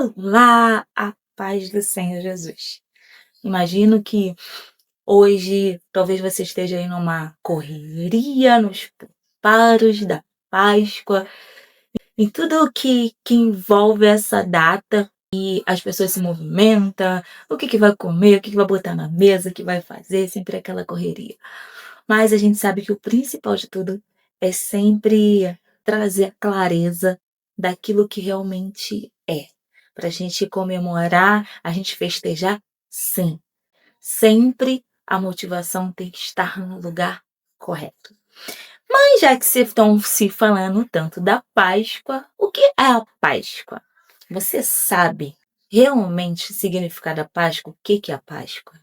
Olá, a paz do Senhor Jesus. Imagino que hoje talvez você esteja aí numa correria, nos preparos da Páscoa, em tudo o que envolve essa data e as pessoas se movimentam, o que vai comer, o que vai botar na mesa, o que vai fazer, sempre aquela correria. Mas a gente sabe que o principal de tudo é sempre trazer a clareza daquilo que realmente é. Para a gente comemorar, a gente festejar, sim. Sempre a motivação tem que estar no lugar correto. Mas já que vocês estão se falando tanto da Páscoa, o que é a Páscoa? Você sabe realmente o significado da Páscoa? O que é a Páscoa?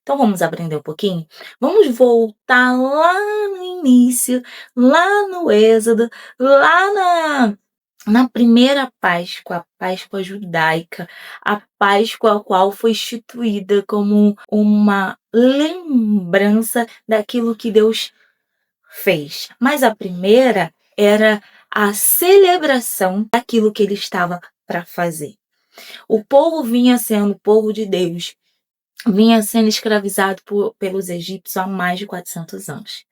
Então vamos aprender um pouquinho? Vamos voltar lá no início, lá no Êxodo, lá na primeira Páscoa, a Páscoa judaica, a Páscoa a qual foi instituída como uma lembrança daquilo que Deus fez. Mas a primeira era a celebração daquilo que ele estava para fazer. O povo vinha sendo o povo de Deus, vinha sendo escravizado pelos egípcios há mais de 400 anos.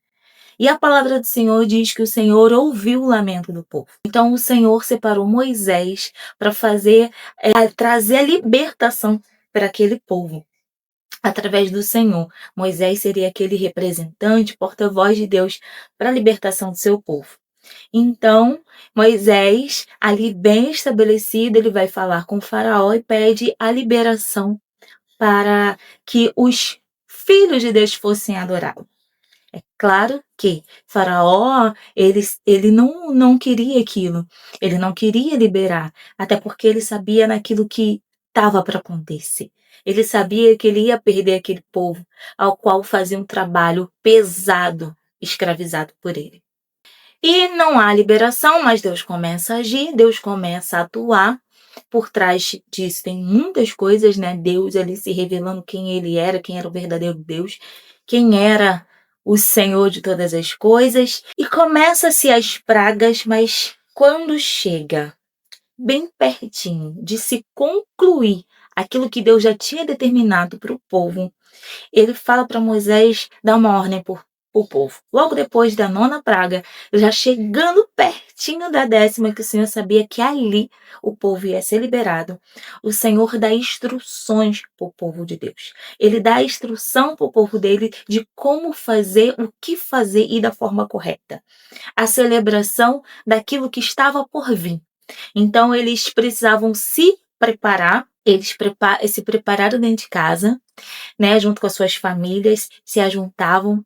E a palavra do Senhor diz que o Senhor ouviu o lamento do povo. Então o Senhor separou Moisés para trazer a libertação para aquele povo. Através do Senhor, Moisés seria aquele representante, porta-voz de Deus para a libertação do seu povo. Então, Moisés, ali bem estabelecido, ele vai falar com o faraó e pede a liberação para que os filhos de Deus fossem adorados. É claro que Faraó, ele não queria aquilo, ele não queria liberar, até porque ele sabia naquilo que estava para acontecer. Ele sabia que ele ia perder aquele povo, ao qual fazia um trabalho pesado, escravizado por ele. E não há liberação, mas Deus começa a agir, Deus começa a atuar. Por trás disso tem muitas coisas, né? Deus ali se revelando quem ele era, quem era o verdadeiro Deus, quem era o Senhor de todas as coisas. E começa-se as pragas, mas quando chega bem pertinho de se concluir aquilo que Deus já tinha determinado para o povo, ele fala para Moisés dar uma ordem por o povo. Logo depois da 9ª praga, já chegando pertinho da 10ª, que o Senhor sabia que ali o povo ia ser liberado, o Senhor dá instruções para o povo de Deus. Ele dá instrução para o povo dele de como fazer, o que fazer e da forma correta. A celebração daquilo que estava por vir. Então, eles precisavam se preparar, eles se prepararam dentro de casa, né, junto com as suas famílias, se ajuntavam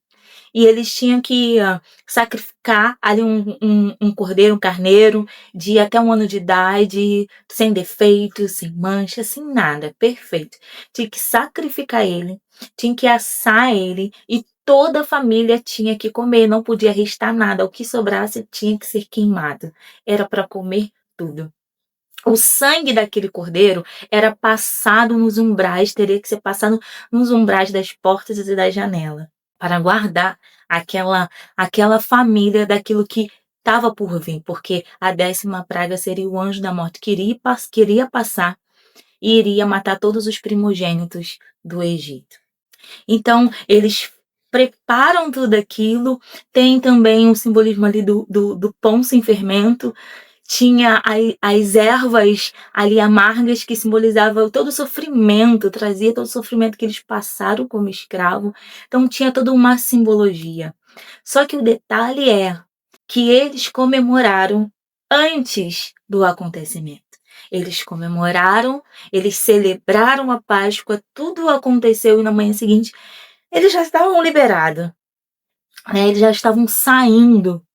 e eles tinham que sacrificar ali um cordeiro, um carneiro de até 1 ano de idade, sem defeito, sem mancha, sem nada, perfeito. Tinha que sacrificar ele, tinha que assar ele e toda a família tinha que comer, não podia restar nada, o que sobrasse tinha que ser queimado, era para comer tudo. O sangue daquele cordeiro era passado nos umbrais, teria que ser passado nos umbrais das portas e das janelas, para guardar aquela família daquilo que estava por vir, porque a 10ª praga seria o anjo da morte que queria passar e iria matar todos os primogênitos do Egito. Então, eles preparam tudo aquilo, tem também um simbolismo ali do pão sem fermento, tinha as ervas ali amargas que simbolizavam todo o sofrimento, trazia todo o sofrimento que eles passaram como escravo. Então tinha toda uma simbologia. Só que o detalhe é que eles comemoraram antes do acontecimento. Eles comemoraram, eles celebraram a Páscoa, tudo aconteceu e na manhã seguinte eles já estavam liberados, né? Eles já estavam saindo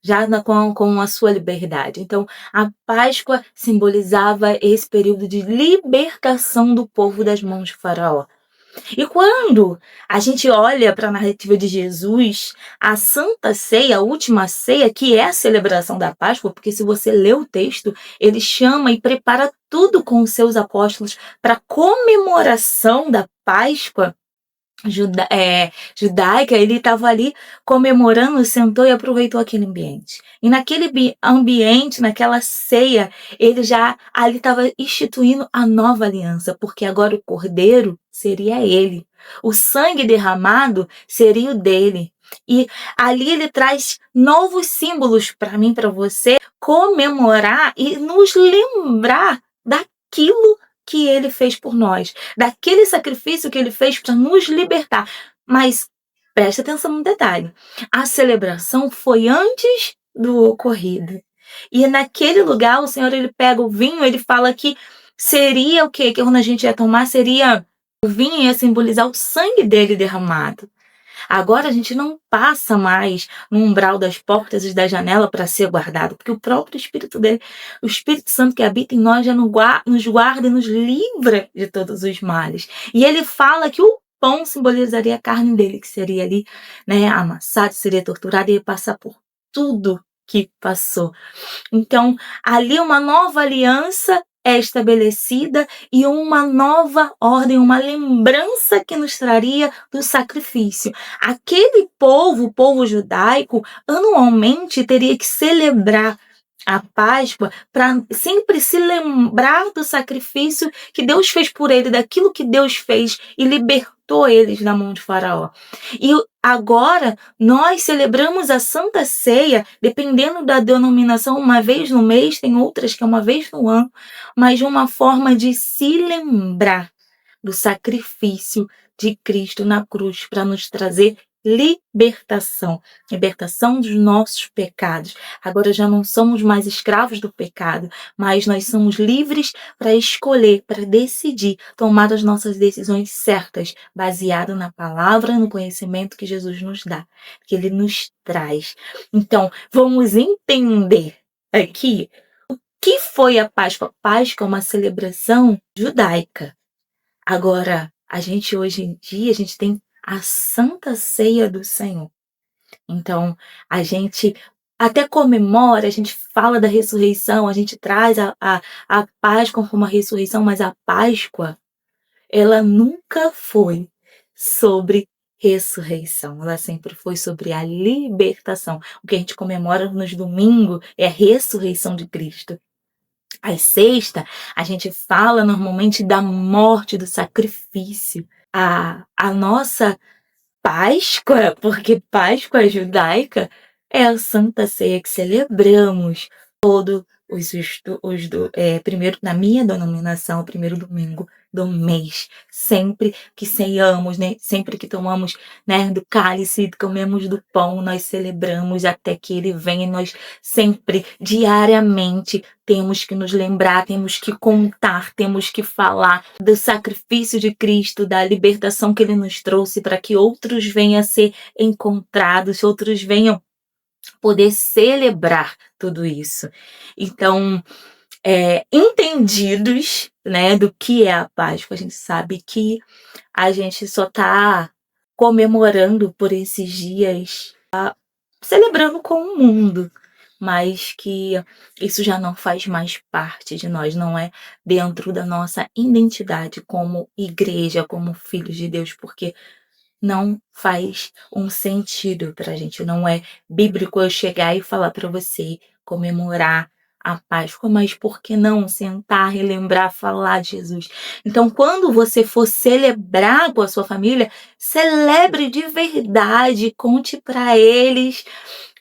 já com a sua liberdade. Então, a Páscoa simbolizava esse período de libertação do povo das mãos de Faraó. E quando a gente olha para a narrativa de Jesus, a Santa Ceia, a última ceia, que é a celebração da Páscoa, porque se você lê o texto, ele chama e prepara tudo com os seus apóstolos para a comemoração da Páscoa. judaica, ele estava ali comemorando, sentou e aproveitou aquele ambiente. E naquele ambiente, naquela ceia, ele já ali estava instituindo a nova aliança, porque agora o cordeiro seria ele. O sangue derramado seria o dele. E ali ele traz novos símbolos para mim, para você, comemorar e nos lembrar daquilo que ele fez por nós, daquele sacrifício que ele fez para nos libertar. Mas preste atenção no detalhe: a celebração foi antes do ocorrido. E naquele lugar, o Senhor, ele pega o vinho, ele fala que seria o quê? Que quando a gente ia tomar, seria o vinho ia simbolizar o sangue dele derramado. Agora a gente não passa mais no umbral das portas e da janela para ser guardado, porque o próprio Espírito dele, o Espírito Santo que habita em nós, já nos guarda e nos livra de todos os males. E ele fala que o pão simbolizaria a carne dele, que seria ali, né, amassado, seria torturado e ia passar por tudo que passou. Então, ali uma nova aliança é estabelecida e uma nova ordem, uma lembrança que nos traria do sacrifício. Aquele povo, o povo judaico, anualmente teria que celebrar a Páscoa para sempre se lembrar do sacrifício que Deus fez por ele, daquilo que Deus fez e libertou eles da mão de Faraó. E agora nós celebramos a Santa Ceia, dependendo da denominação, uma vez no mês, tem outras que é uma vez no ano, mas de uma forma de se lembrar do sacrifício de Cristo na cruz para nos trazer libertação dos nossos pecados. Agora já não somos mais escravos do pecado, mas nós somos livres para escolher, para decidir, tomar as nossas decisões certas, baseado na palavra, no conhecimento que Jesus nos dá, que ele nos traz. Então, vamos entender aqui o que foi a Páscoa. A Páscoa é uma celebração judaica. Agora, hoje em dia, a gente tem a Santa Ceia do Senhor. Então, a gente até comemora, a gente fala da ressurreição, a gente traz a Páscoa como uma ressurreição, mas a Páscoa, ela nunca foi sobre ressurreição, ela sempre foi sobre a libertação. O que a gente comemora nos domingos é a ressurreição de Cristo. Às sexta, a gente fala normalmente da morte, do sacrifício. A nossa Páscoa, porque Páscoa judaica é a Santa Ceia que celebramos primeiro, na minha denominação, o primeiro domingo do mês. Sempre que ceiamos, né? Sempre que tomamos, né, do cálice, comemos do pão, nós celebramos até que ele venha. E nós sempre, diariamente, temos que nos lembrar, temos que contar, temos que falar do sacrifício de Cristo, da libertação que ele nos trouxe para que outros venham a ser encontrados, outros venham poder celebrar tudo isso. Então, entendidos, né, do que é a Páscoa, a gente sabe que a gente só está comemorando por esses dias, celebrando com o mundo, mas que isso já não faz mais parte de nós, não é dentro da nossa identidade como igreja, como filhos de Deus, porque não faz um sentido para a gente. Não é bíblico eu chegar e falar para você comemorar a Páscoa, mas por que não sentar, relembrar, falar de Jesus? Então, quando você for celebrar com a sua família, celebre de verdade, conte para eles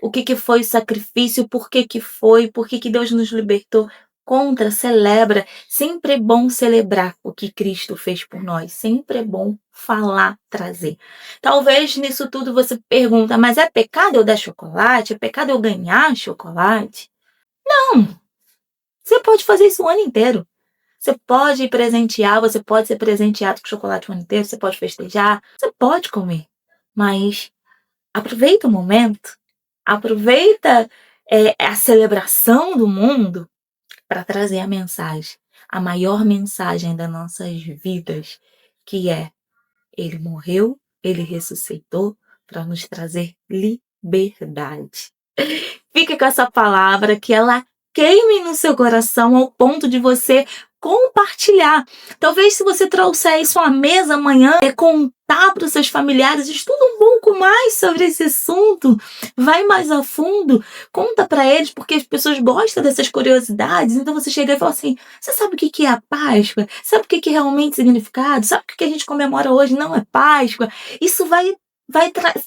o que foi o sacrifício, por que foi, por que Deus nos libertou. Celebra. Sempre é bom celebrar o que Cristo fez por nós. Sempre é bom falar, trazer. Talvez nisso tudo você pergunta, mas é pecado eu dar chocolate? É pecado eu ganhar chocolate? Não! Você pode fazer isso o ano inteiro. Você pode presentear, você pode ser presenteado com chocolate o ano inteiro, você pode festejar, você pode comer. Mas aproveita o momento, aproveita a celebração do mundo para trazer a mensagem, a maior mensagem das nossas vidas, que é: ele morreu, ele ressuscitou para nos trazer liberdade. Fique com essa palavra, que ela queime no seu coração ao ponto de você compartilhar. Talvez se você trouxer isso à mesa amanhã, contar contar para os seus familiares, estuda um pouco mais sobre esse assunto, vai mais a fundo, conta para eles, porque as pessoas gostam dessas curiosidades. Então você chega e fala assim: você sabe o que que é a Páscoa? Sabe o que que é realmente significado? Sabe o que que a gente comemora hoje não é Páscoa? Isso vai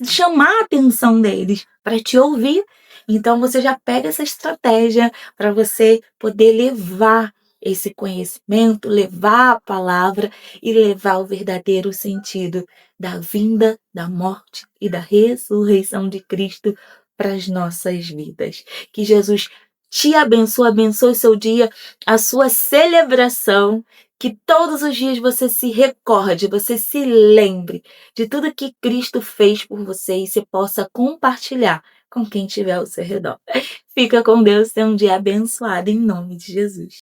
chamar a atenção deles para te ouvir. Então você já pega essa estratégia para você poder levar esse conhecimento, levar a palavra e levar o verdadeiro sentido da vinda, da morte e da ressurreição de Cristo para as nossas vidas. Que Jesus te abençoe, abençoe o seu dia, a sua celebração, que todos os dias você se recorde, você se lembre de tudo que Cristo fez por você e você possa compartilhar com quem estiver ao seu redor. Fica com Deus, tenha um dia abençoado em nome de Jesus.